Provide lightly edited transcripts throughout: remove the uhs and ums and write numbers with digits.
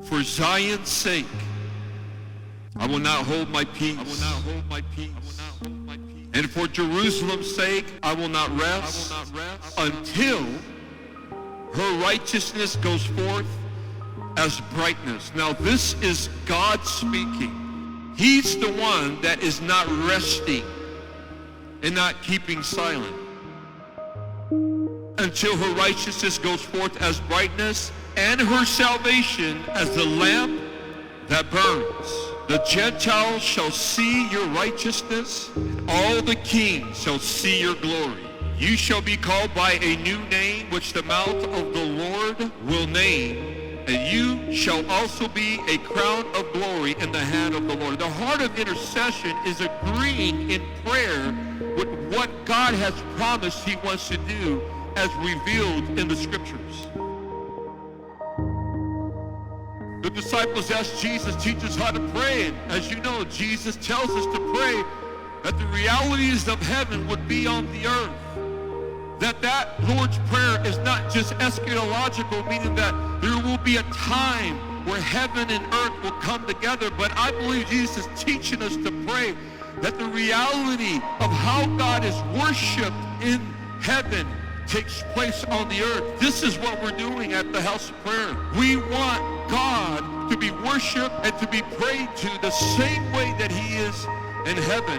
For Zion's sake, I will not hold my peace. And for Jerusalem's sake, I will not rest until her righteousness goes forth as brightness. Now this is God speaking. He's the one that is not resting and not keeping silent until her righteousness goes forth as brightness, and her salvation as the lamp that burns. The Gentiles shall see your righteousness, and all the kings shall see your glory. You shall be called by a new name which the mouth of the Lord will name, and you shall also be a crown of glory in the hand of the Lord. The heart of intercession is agreeing in prayer with what God has promised he wants to do as revealed in the scriptures. The disciples asked Jesus, teach us how to pray. And as you know, Jesus tells us to pray that the realities of heaven would be on the earth. That Lord's Prayer is not just eschatological, meaning that there will be a time where heaven and earth will come together. But I believe Jesus is teaching us to pray that the reality of how God is worshipped in heaven takes place on the earth. This is what we're doing at the House of Prayer. We want God to be worshipped and to be prayed to the same way that he is in heaven.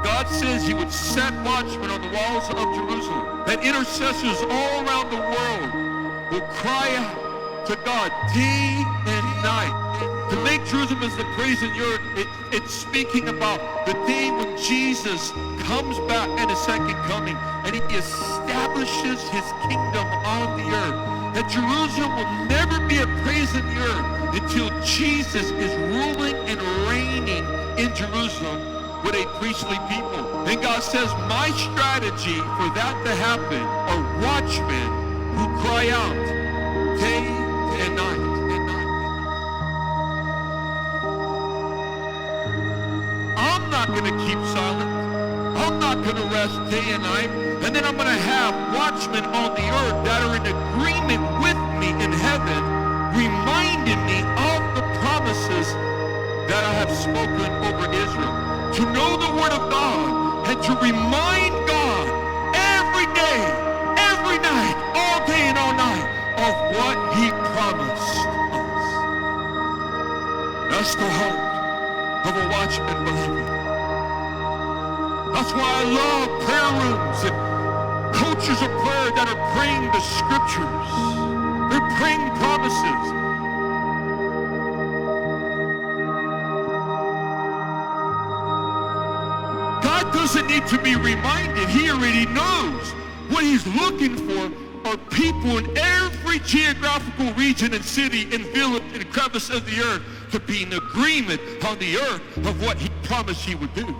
God says he would set watchmen on the walls of Jerusalem, that intercessors all around the world will cry out to God day and night. To make Jerusalem as the praise in your, it's speaking about the day when Jesus comes back in his second coming and he establishes his kingdom on the earth. That Jerusalem will never be a praise in the earth until Jesus is ruling and reigning in Jerusalem with a priestly people. And God says, my strategy for that to happen are watchmen who cry out day and night. I'm not going to keep silent. I'm not going to rest day and night. And then I'm going to have watchmen on the earth that are in agreement with me in heaven, reminding me of the promises that I have spoken over Israel. To know the word of God and to remind God every day, every night, all day and all night of what he promised us. That's the heart of a watchman believer. That's why I love prayer rooms and coaches of prayer that are praying the scriptures. They're praying promises. God doesn't need to be reminded. He already knows. What he's looking for are people in every geographical region and city and village and crevice of the earth to be in agreement on the earth of what he promised he would do.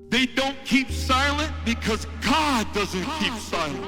They don't keep silent because God doesn't keep silent.